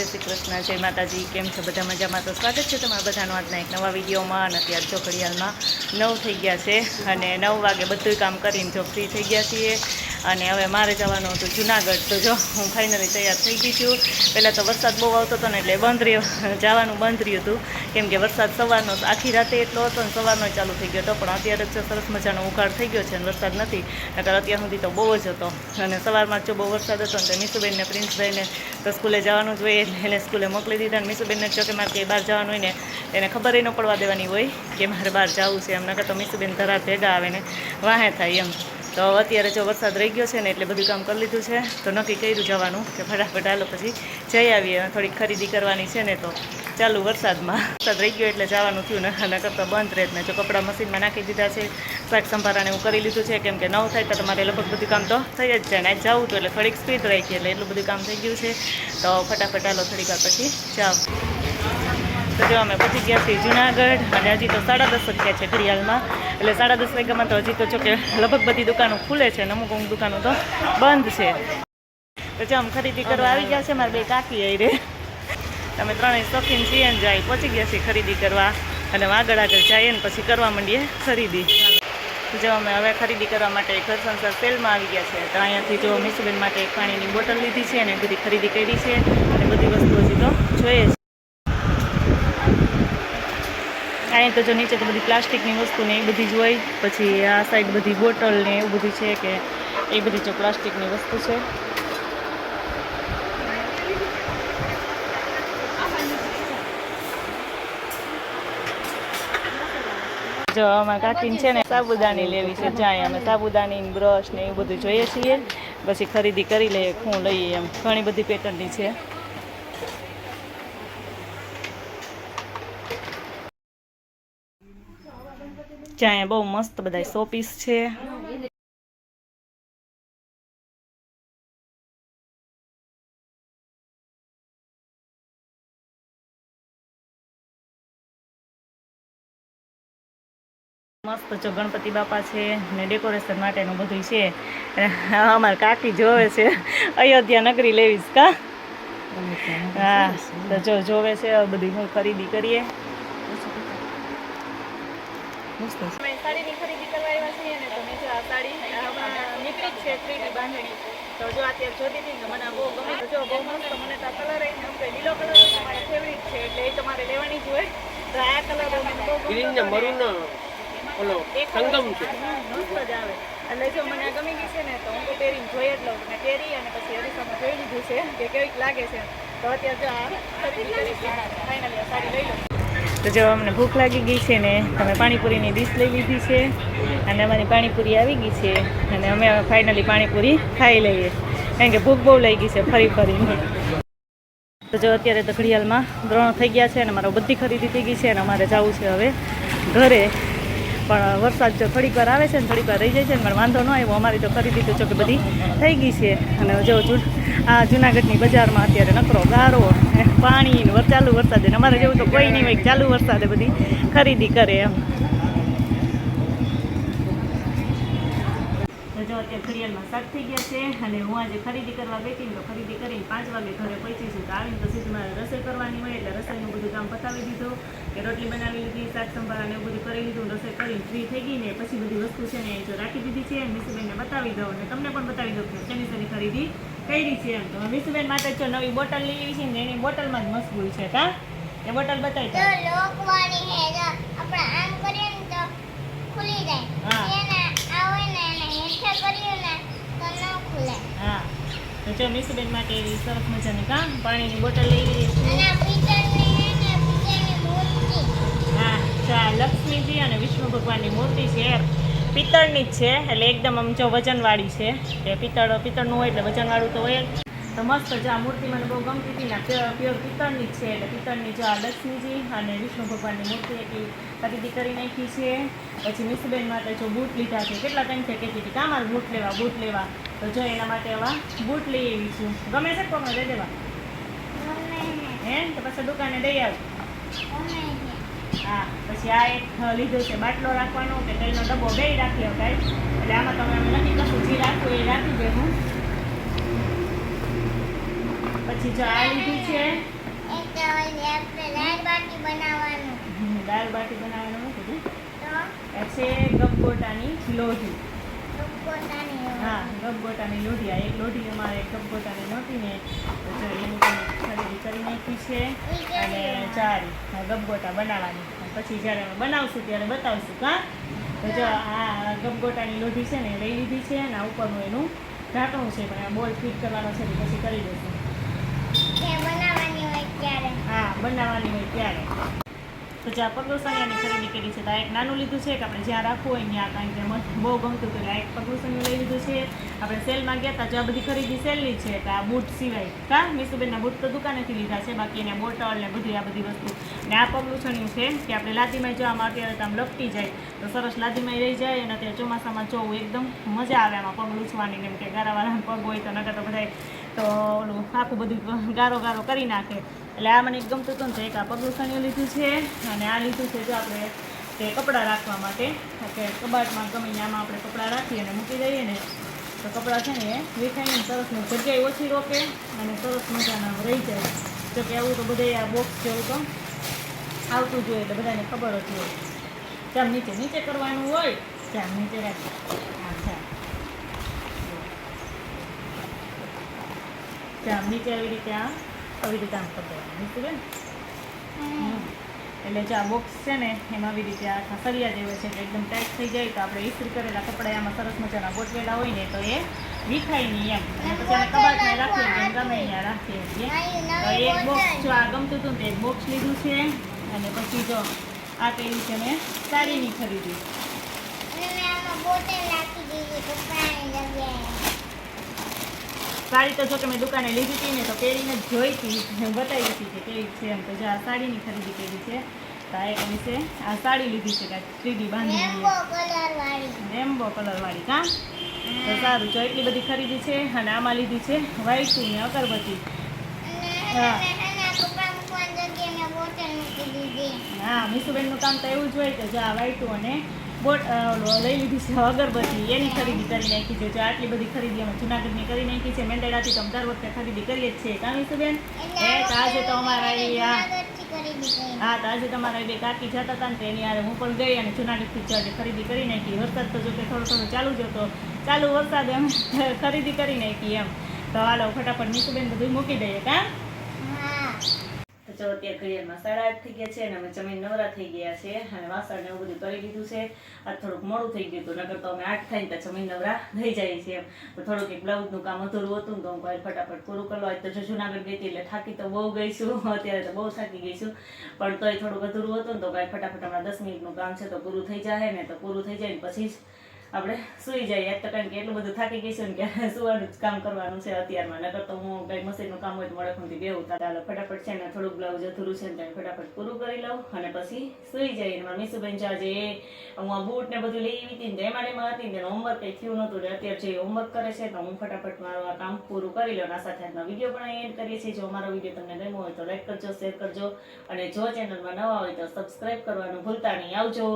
જય શ્રી કૃષ્ણ, જય માતાજી. કેમ છો બધા? મજામાં? તો સ્વાગત છે તમારા બધાનું આજના એક નવા વિડીયોમાં. અને અત્યારે જો ઘડિયાળમાં 9 થઈ ગયા છે અને 9 વાગે બધું કામ કરીને જો ફ્રી થઈ ગયા છીએ. અને હવે મારે જવાનું હતું જુનાગઢ. તો જો હું ફાઇનલી તૈયાર થઈ ગઈ છું. પહેલાં તો વરસાદ બહુ આવતો હતો ને એટલે જવાનું બંધ રહ્યું હતું, કેમ કે વરસાદ સવારનો આખી રાતે એટલો હતો ને સવારનો ચાલુ થઈ ગયો હતો. પણ અત્યારે જ સરસ મજાનો ઉઘાડ થઈ ગયો છે અને વરસાદ નથી, નકર અત્યાર સુધી તો બહુ જ હતો. અને સવારમાં જો બહુ વરસાદ હતો ને તો મીસુબેનને પ્રિન્સભાઈને તો સ્કૂલે જવાનું જ હોય એટલે એને સ્કૂલે મોકલી દીધા. અને મીસુબેનને જો કે મારે બહાર જવાનું હોય ને એને ખબર ન પડવા દેવાની હોય કે મારે બહાર જવું છે. એમ નકર તો મીસુબેન ધરાર ભેગા આવે ને વાહે થાય એમ. તો અત્યારે જો વરસાદ રહી ગયો છે ને એટલે બધું કામ કરી લીધું છે. તો નક્કી કર્યું જવાનું કે ફટાફટ હાલો પછી જઈ આવીએ. થોડીક ખરીદી કરવાની છે ને તો ચાલુ વરસાદમાં વરસાદ રહી ગયો એટલે જવાનું થયું ને નકર તો બંધ રહે ને. જો કપડાં મશીનમાં નાખી દીધા છે, શાક સંભારાને એવું કરી લીધું છે, કેમ કે 9 થાય તો તમારે લગભગ બધું કામ તો થઈ જ જાય ને. આજ જવું હતું એટલે થોડીક સ્પીડ રાખી એટલે એટલું બધું કામ થઈ ગયું છે. તો ફટાફટ હાલો થોડીક વાર પછી જાઓ. તો જો અમે પહોંચી ગયા છીએ જુનાગઢ અને હજી તો 10:30 થયા છે ઘડિયાળમાં. એટલે 10:30 વાગ્યામાં તો હજી તો જો કે લગભગ બધી દુકાનો ખુલે છે અને અમુક દુકાનો તો બંધ છે. તો જો આમ ખરીદી કરવા આવી ગયા છે મારે બે કાકી આવી રે. તમે ત્રણેય શોખીન છીએ ને જાય પહોંચી ગયા છીએ ખરીદી કરવા. અને આગળ જઈએ ને પછી કરવા માંડીએ ખરીદી. જો અમે હવે ખરીદી કરવા માટે ઘર સંસાર સેલમાં આવી ગયા છે. તો અહીંયાથી જો મીસુબેન માટે એક પાણીની બોટલ લીધી છે અને બધી ખરીદી કરી છે. અને બધી વસ્તુઓ હજી તો જોઈએ છે. અહીંયા તો જો નીચે તો બધી પ્લાસ્ટિકની વસ્તુ ને એ બધી જ હોય. પછી આ સાઈડ બધી બોટલ ને એવું બધું છે કે એ બધી જો પ્લાસ્ટિકની વસ્તુ છે. જો અમારા કાકીને છે ને સાબુદાની લેવી છે. જ્યાં અમે સાબુદાની બ્રશ ને એવું બધું જોઈએ છીએ. પછી ખરીદી કરી લઈએ શું લઈએ એમ. ઘણી બધી પેટર્નની છે. જ્યાં બહુ મસ્ત બધા શોપીસ છે. મસ્ત જો ગણપતિ બાપા છે ને ડેકોરેશન માટેનું બધું છે. અમારે કાકી જોવે છે અયોધ્યા નગરી લેવીશ કા. હા તો જો જોવે છે બધી હું ખરીદી કરીએ. સાડીની ખરીદી કરવા આવ્યા છીએ ને તો મેં જો આ સાડી નીકળી જ છે 3D બાંધણી. તો જો અત્યારે જોતી હતી ને મને બહુ ગમે. તો જો બહુ મસ્ત મને તો આ કલર લીલો કલર મારા ફેવરિટ છે એટલે એ તમારે લેવાની જ હોય. તો આ કલર મને બહુ ગમે. ઓલો સંગમ છે મસ્ત જ આવે. એટલે જો મને આ ગમી ગઈ છે ને તો હું તો પહેરીને જોઈ જ લઉં. મેં પહેરી અને પછી અરીસામાં જોઈ લીધું છે કે કેવીક લાગે છે. તો અત્યારે જો આ ખરીદી કરી છે ફાઇનલી આ સાડી લઈ લઉં. તો જો અમને ભૂખ લાગી ગઈ છે ને તમે પાણીપુરીની ડીશ લઈ લીધી છે અને અમારી પાણીપુરી આવી ગઈ છે. અને અમે ફાઇનલી પાણીપુરી ખાઈ લઈએ કારણ કે ભૂખ બહુ લઈ ગઈ છે ફરી ફરીને. તો જો અત્યારે તો ઘડિયાળમાં 3 થઈ ગયા છે અને મારો બધી ખરીદી થઈ ગઈ છે અને અમારે જવું છે હવે ઘરે. પણ વરસાદ જો થોડીક વાર આવે છે ને થોડીક વાર રહી જાય છે ને મારે વાંધો ન આવ્યો. અમારી તો ખરીદી તો જો કે બધી થઈ ગઈ છે. અને જો આ જુનાગઢની બજારમાં અત્યારે નકરો ગારો પાણી ચાલુ વરસાદે. અમારે જેવું તો કોઈ નહીં હોય ચાલુ વરસાદે બધી ખરીદી કરે એમ. જો અત્યારે ઘડિયાળમાં 7 થઈ ગયા છે અને હું આજે ખરીદી કરવા ગઈ હતી તો ખરીદી કરીને 5 વાગે ઘરે પહોંચી છું. તો આવીને તો સીધું મારે રસોઈ કરવાની હોય એટલે રસોઈનું બધું કામ પતાવી દીધું. કે રોટલી બનાવી લીધી, શાક સંભારાને એવું બધું કરી લીધું. રસોઈ કરીને ફ્રી થઈ ગઈ ને પછી બધી વસ્તુ છે ને જો રાખી દીધી છે. મીસુબેનને બતાવી દઉં અને તમને પણ બતાવી દઉં કે શેની ખરીદી કરી છે એમ. તો મીસુબેન માટે જો નવી બોટલ લેવી છે ને એની બોટલમાં જ મશગુલ છે. કા એ બોટલ બતાવી દો. લોકવાળી હે જો આપણે આમ કરીએ ને તો ખુલી જાય. હા એને આવે ને એને હેઠે કરીએ ને તો ન ખુલે. હા તો જો મીસુબેન માટે એવી સરસ મજાની કા પાણીની બોટલ લેવી છે. અને પિત્તળની હે ને પિત્તળની મૂર્તિ. હા ચા લક્ષ્મીજી અને વિષ્ણુ ભગવાનની મૂર્તિ છે. પિત્તળની જ છે એટલે એકદમ આમ જો વજનવાળી છે. કે પિત્તળનું હોય એટલે વજનવાળું તો હોય જ. તો મસ્ત જો આ મૂર્તિ મને બહુ ગમતી હતી ને પ્યોર પિત્તળની જ છે. એટલે પિત્તળની જો આ લક્ષ્મીજી અને વિષ્ણુ ભગવાનની મૂર્તિ એટલી ખરીદી કરી નાખી છે. પછી મીસુબેન માટે જો બૂટ લીધા છે. કેટલા ટાઈમથી કહેતી હતી કાં મારે બૂટ લેવા. તો જો એના માટે આવા બૂટ લઈ આવી છું. ગમે છે કોને દઈ દેવા હે તો પછી દુકાને દઈ આવ. હા પછી આ એક લીધો છે બાટલો રાખવાનો કે તેલનો ડબ્બો બે રાખી શકાય. એટલે આમાં તમે નથી કશું જે રાખવું એ રાખી દેવું. પછી જો આ લીધું છે બાટી બનાવવાનું. દાળ બાટી બનાવવાનું નથી તો આ છે ગપગોટાની લોઢી. ગપગોટાની હા, ગપગોટાની લોઢી. આ એક લોઢી અમારે ગપગોટાની નહોતી ને તો જો એની ખરીદી કરી નાખી છે. અને ચારી ગપગોટા બનાવવાની. અને પછી જ્યારે અમે બનાવશું ત્યારે બતાવશું. તો જો આ ગપગોટાની લોઢી છે ને લઈ લીધી છે અને આ ઉપરનું એનું ઢાંકણું છે પણ આ બોલ ફિટ કરવાનો છે તો પછી કરી દઈશું. જે બનાવવાની હોય ત્યારે. હા, બનાવવાની હોય ત્યારે. તો જે આ પગલું સણિયાની ખરીદી કરી છે તો આ એક નાનું લીધું છે કે આપણે જ્યાં રાખવું હોય ત્યાં, કારણ કે મને બહુ ગમતું હતું એટલે આ એક પગલું સણિયું લઈ લીધું છે. આપણે સેલમાં ગયા હતા જો આ બધી ખરીદી સેલની છે તો આ બૂટ સિવાય મીસુબેનના બૂટ તો દુકાનેથી લીધા છે, બાકી એને બોટલ ને બધી આ બધી વસ્તુ. ને આ પગલું સણિયું છે કે આપણે લાદીમાં જો આમાં અત્યારે તો આમ લપટી જાય તો સરસ લાદીમાં રહી જાય. અને અત્યારે ચોમાસામાં જોવું એકદમ મજા આવે આમાં પગ લૂછવાની, કેમ કે ગારાવાળા પગ હોય તો નકર તો બધાય તો ઓલું આખું બધું ગારો ગારો કરી નાખે. એટલે આ મને એક ગમતું હતું ને તો એક આ પગલું સણિયું લીધું છે. અને આ લીધું છે જો આપણે કે કપડાં રાખવા માટે કે કબાટમાં ગમીને આમાં આપણે કપડાં રાખીએ અને મૂકી દઈએ ને તો કપડાં છે ને એ વિખાઈને સરસને જગ્યાએ ઓછી રોકે અને સરસ મજાના રહી જાય. જો કે આવું તો બધે આ બોક્સ જેવું તો આવતું જ હોય એટલે બધાને ખબર જ હોય. જામ નીચે કરવાનું હોય જામ નીચે રાખી. હા, જામ નીચે આવી રીતે આમ કરી દેવાનું નીકળે ને. એટલે જે આ બોક્સ છે ને એમાં આવી રીતે આ સળિયા જેવો છે કે એકદમ ટાઈટ થઈ જાય તો આપણે ઇસ્ત્રી કરેલા કપડાં આમાં સરસ મજાના ગોઠવેલા હોય ને તો એ વિખાય નહીં એમ. અને પછી અમે કબાટમાં રાખીએ એમ ગમે ત્યાં રાખીએ છીએ. તો એક બોક્સ જો આ ગમતું હતું ને એક બોક્સ લીધું છે. અને પછી જો આ કર્યું છે મેં સાડીની ખરીદી. અને મેં આમાં બોટલ રાખી દીધી કપડાની જગ્યાએ. સાડી તો જો કે મેં દુકાને લીધી હતી ને તો પહેરીને જ જોઈ હતી, બતાવી હતી કે કેવી છે એમ. તો જો આ સાડીની ખરીદી કરી છે તો આ એક વિશે આ સાડી લીધી છે કાંઈક 3D બાંધી રેમ્બો કલરવાળી. કાં તો સારું જો એટલી બધી ખરીદી છે. અને આમાં લીધી છે વાઈટું ને અગરબત્તી. હા હા, મીસુબેનનું કામ તો એવું જ હોય કે જો આ વાઈટું અને લઈ લીધી છે અગરબત્તી એની ખરીદી કરી નાખી છે. જો આટલી બધી ખરીદી અમે જુનાગઢની કરી નાખી છે. મેંદડાથી તો અમે દર વખતે ખરીદી કરીએ જ છીએ. કાં મીસુબેન? તો આજે તો અમારા હા તો આજે તમારા બે કાકી જતા હતા ને તો એની યારે હું પણ ગઈ અને જુનાગઢથી જ આજે ખરીદી કરી નાખી. વરસાદ તો જો કે થોડો ચાલુ જ હતો, ચાલુ વરસાદે અમે ખરીદી કરી નાખી એમ. તો હાલો ફટાફટ મીસુબેન બધું મૂકી દઈએ. કાં તો જો અત્યારે ઘડિયાળમાં 8:30 થઈ ગયા છે અને અમે જમીન નવરા થઈ ગયા છે અને વાસણ ને એવું બધું કરી લીધું છે. આજ થોડુંક મોડું થઈ ગયું હતું, નકર તો અમે 8 થાય ને તો જમીન નવરા થઈ જાય છે એમ. તો થોડુંક એક બ્લાઉઝનું કામ અધૂરું હતું ને તો હું કહી ફટાફટ પૂરું કરી લો. આજ તો જો જુનાગઢ ગઈ હતી એટલે થાકી તો બહુ ગઈ છું, અત્યારે તો બહુ થાકી ગઈ છું, પણ તોય થોડુંક અધૂરું હતું ને તો કહી ફટાફટ હમણાં 10 મિનિટનું કામ છે તો પૂરું થઈ જાય ને. તો પૂરું થઈ જાય ને પછી જ આપણે સૂઈ જઈએ. તો કારણ કે એટલું બધું થાકી ગઈ છું ને કે સુવાનું જ કામ કરવાનું છે અત્યારમાં. નકર તો હું કંઈ મશીનનું કામ હોય તો મોડે સુધી બેહું. ચાલો ફટાફટ છે ને થોડુંક બ્લાઉઝ અધૂરું છે ને ફટાફટ પૂરું કરી લઉં અને પછી સૂઈ જઈએ. મારા મીસુબેન જો આજે હું આ બૂટ ને બધું લઈ આવી હતી ને એમાં હતી ને હોમવર્ક કંઈ થયું નહોતું. અત્યારે જે હોમવર્ક કરે છે તો હું ફટાફટ મારું આ કામ પૂરું કરી લઉં. આ સાથે આજનો વિડીયો પણ અહીં એન્ડ કરીએ છીએ. જો અમારો વિડીયો તમને ગમ્યો હોય તો લાઈક કરજો, શેર કરજો અને જો ચેનલમાં નવા હોય તો સબસ્ક્રાઈબ કરવાનું ભૂલતા નહીં. આવજો.